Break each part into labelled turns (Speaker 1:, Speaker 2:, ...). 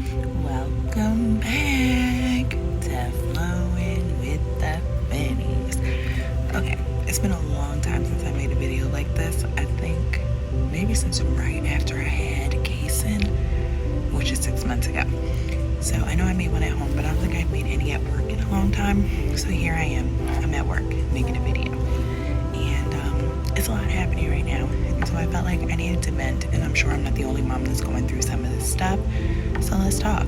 Speaker 1: Welcome back to Flowing with the Fannies. Okay, it's been a long time since I made a video like this. I think maybe since right after I had Kason, which is 6 months ago. So I know I made one at home, but I don't think I've made any at work in a long time. So here I am. I'm at work making a video. And it's a lot happening right now. And so I felt like I needed to vent, and I'm sure I'm not the only mom that's going through some of this stuff. So let's talk.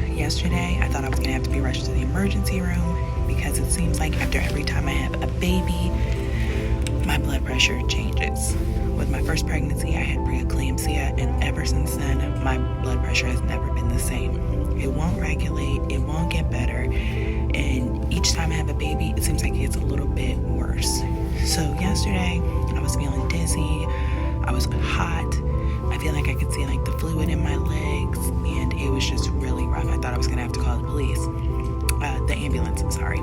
Speaker 1: Yesterday, I thought I was going to have to be rushed to the emergency room because it seems like after every time I have a baby, my blood pressure changes. With my first pregnancy, I had preeclampsia, and ever since then, my blood pressure has never been the same. It won't regulate, it won't get better, and each time I have a baby, it seems like it gets a little bit worse. So yesterday, I was feeling dizzy, I was hot, I feel like I could see like the fluid in my legs, and it was just really rough. I thought I was gonna have to call the police, the ambulance, sorry.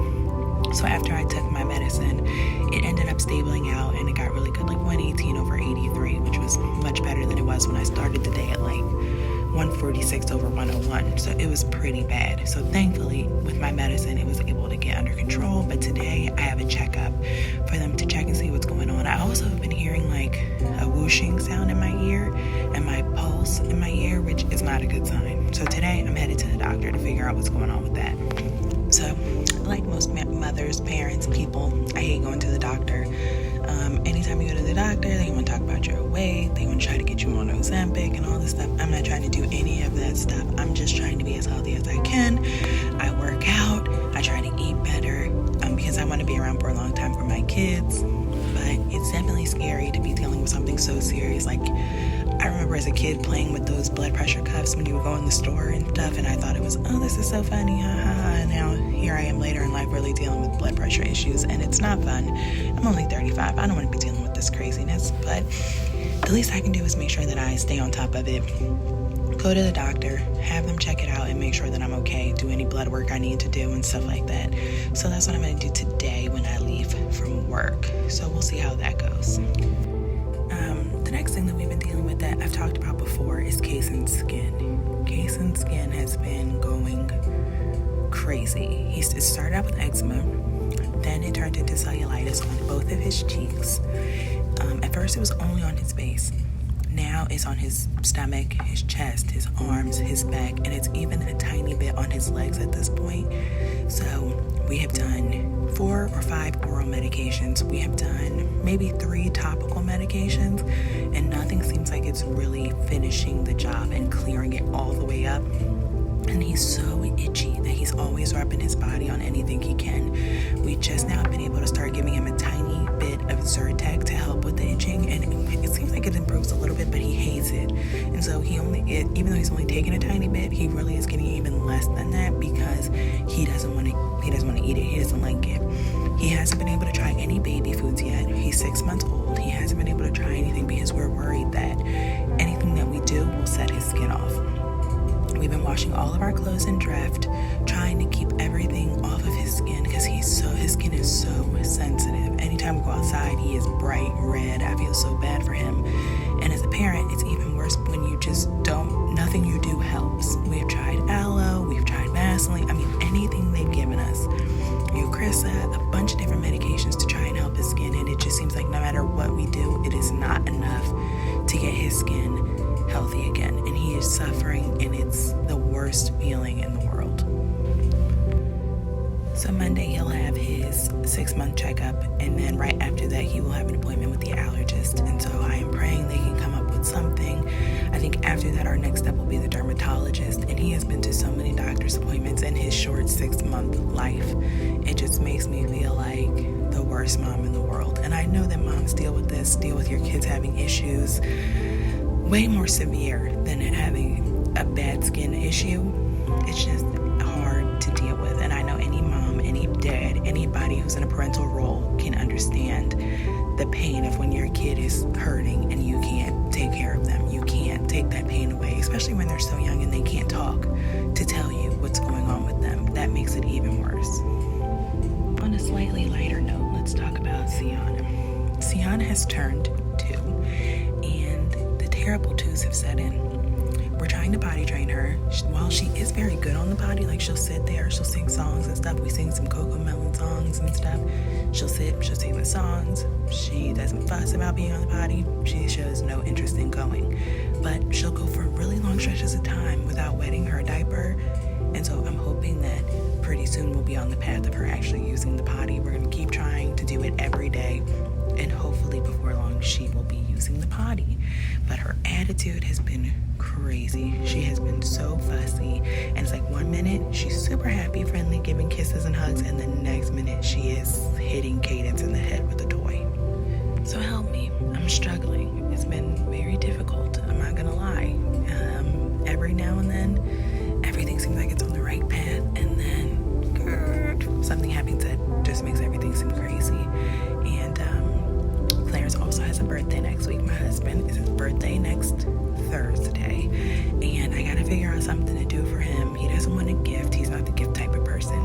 Speaker 1: So after I took my medicine, it ended up stabling out, and it got really good, like 118/83, which was much better than it was when I started the day at like 146/101. So it was pretty bad. So thankfully, with my medicine, it was able to get under control. But today, I have a checkup for them to check and see what's going on. I also have been hearing like a whooshing sound in my ear and my pulse in my ear, which is not a good sign. So today, I'm headed to the doctor to figure out what's going on with that. So, like most mothers, parents, people, I hate going to the doctor. Anytime you go to the doctor, they want to talk about your weight, they want to try to get you on Ozempic and all this stuff. I'm not trying to do any of that stuff. I'm just trying to be as healthy as I can. I work out, I try to eat better, because I want to be around for a long time for my kids. But it's definitely scary to be dealing with something so serious. Like, I remember as a kid playing with those blood pressure cuffs when you would go in the store and stuff, and I thought it was, oh, this is so funny, ha ha ha. And now here I am later in life really dealing with blood pressure issues, and it's not fun. I'm only 35. I don't want to be dealing with this craziness, but the least I can do is make sure that I stay on top of it. Go to the doctor, have them check it out, and make sure that I'm okay, do any blood work I need to do and stuff like that. So that's what I'm going to do today when I leave from work. So we'll see how that goes. The next thing that we've been dealing with that I've talked about before is Kason's skin. Kason's skin has been going crazy. It started out with eczema, then it turned into cellulitis on both of his cheeks. At first it was only on his face. Now it's on his stomach, his chest, his arms, his back, and it's even a tiny bit on his legs at this point. So we have done 4 or 5 oral medications. We have done maybe 3 topical medications, and nothing seems like it's really finishing the job and clearing it all the way up. And he's so itchy that he's always rubbing his body on anything he can. We just now have been able to start giving him a tiny bit of Zyrtec to help with the itching, and it seems like it improves a little bit, but he hates it. And so even though he's only taking a tiny bit, he really is getting even less than that because he doesn't want to eat it. He doesn't like it. He hasn't been able to try any baby foods yet. He's 6 months old. He hasn't been able to try anything because we're worried that anything that we do will set his skin off. We've been washing all of our clothes in Dreft, trying to keep everything off of his skin because his skin is so sensitive. Anytime we go outside, he is bright red. I feel so bad for him. And as a parent, it's even worse when you just nothing you do helps. We've tried aloe, we've tried Vaseline, anything they've given us. Eucrisa, a bunch of different medications to try and help his skin, and it just seems like no matter what we do, it is not enough to get his skin healthy again, and he is suffering, and it's the worst feeling in the world. So Monday he'll have his 6-month checkup, and then right after that he will have an appointment with the allergist, and so I am praying they can come up with something. I think after that our next step will be the dermatologist, and he has been to so many doctor's appointments in his short 6-month life. It just makes me feel like the worst mom in the world, and I know that moms deal with your kids having issues way more severe than having a bad skin issue. It's just hard to deal with, and I know any mom, any dad, anybody who's in a parental role can understand the pain of when your kid is hurting and you can't take care of them. You can't take that pain away, especially when they're so young and they can't talk to tell you what's going on with them. That makes it even worse. On a slightly lighter note, let's talk about Sienna. Sienna has turned 2, and the terrible twos have set in. We're trying to potty train her. while she is very good on the potty, like she'll sit there, she'll sing songs and stuff. We sing some Coco Melon songs and stuff. She'll sing the songs. She doesn't fuss about being on the potty. She shows no interest in going. But she'll go for really long stretches of time without wetting her diaper. And so I'm hoping that pretty soon we'll be on the path of her actually using the potty. We're going to keep trying to do it every day. And hopefully before long she will be using the potty. But her attitude has been crazy. She has been so fussy. And it's like 1 minute she's super happy, friendly, giving kisses and hugs. And the next minute she is hitting Cadence in the head with a toy. So help me. I'm struggling. It's been very difficult. I'm not going to lie. Every now and then, everything seems like it's on the right path. And then something happens that just makes everything seem crazy. And Clarence also has a birthday next week. My husband, is his birthday next Thursday. And I got to figure out something to do for him. He doesn't want a gift. He's not the gift type of person.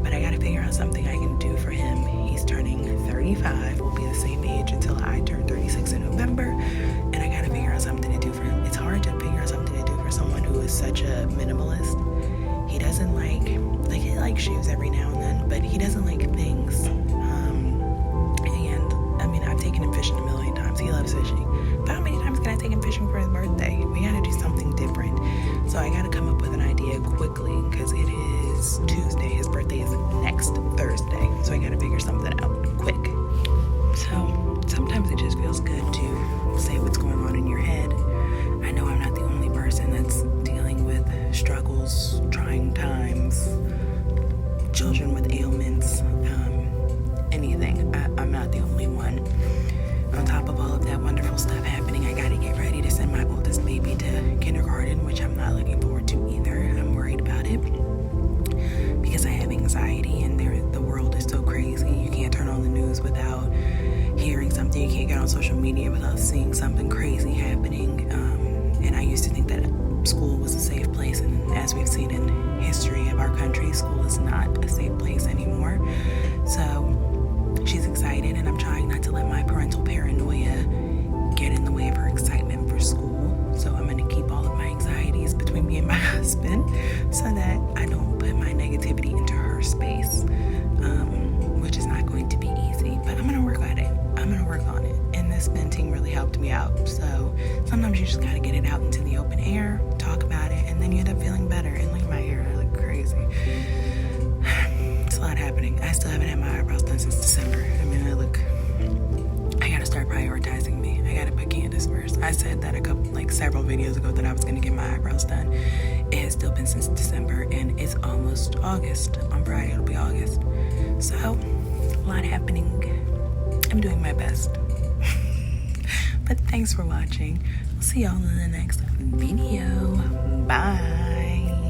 Speaker 1: But I got to figure out something I can do for him. He's turning 35. We'll be the same age until I turn 36 in November. And I got to figure out something to do for him. It's hard to figure out something to do for someone who is such a minimalist. He doesn't like he likes shoes every now and then, but he doesn't like things. And I mean, I've taken him fishing a million times. He loves fishing. But how many times can I take him fishing for his birthday? We got to do something different. So I got to come up with an idea quickly because it is Tuesday. His birthday is next Thursday. So I got to figure something out quick. So sometimes it just feels good to say what's going on in your head. I know I'm not the only person that's dealing with struggles, trying times, children with ailments, anything. I'm not the only one. On top of all of that wonderful stuff happening, I gotta get ready to send my oldest baby to kindergarten, which I'm not looking forward to either. I'm worried about it because I have anxiety and the world is so crazy. You can't turn on the news without hearing something. You can't get on social media without seeing something crazy happening. And I used to think that school was a safe place, and as we've seen in history of our country, school is not a safe place anymore. So she's excited, and I'm trying not to let my parental paranoia get in the way of her excitement for school. So I'm going to keep all of my anxieties between me and my husband so that I don't put my negativity into her space, which is not going to be easy. But I'm going to work at it. I'm going to work on it. And this venting really helped me out. So sometimes you just got to get it out into the open air, talk about it, and then you end up feeling better. And look at my hair. I look crazy. It's a lot happening. I still haven't had my eyebrows done since December. I mean, I got to start prioritizing me. I got to put Candace first. I said that several videos ago that I was going to get my eyebrows done. It has still been since December, and it's almost August. On Friday, it'll be August. So, a lot happening. I'm doing my best. But thanks for watching. I'll see y'all in the next video. Bye.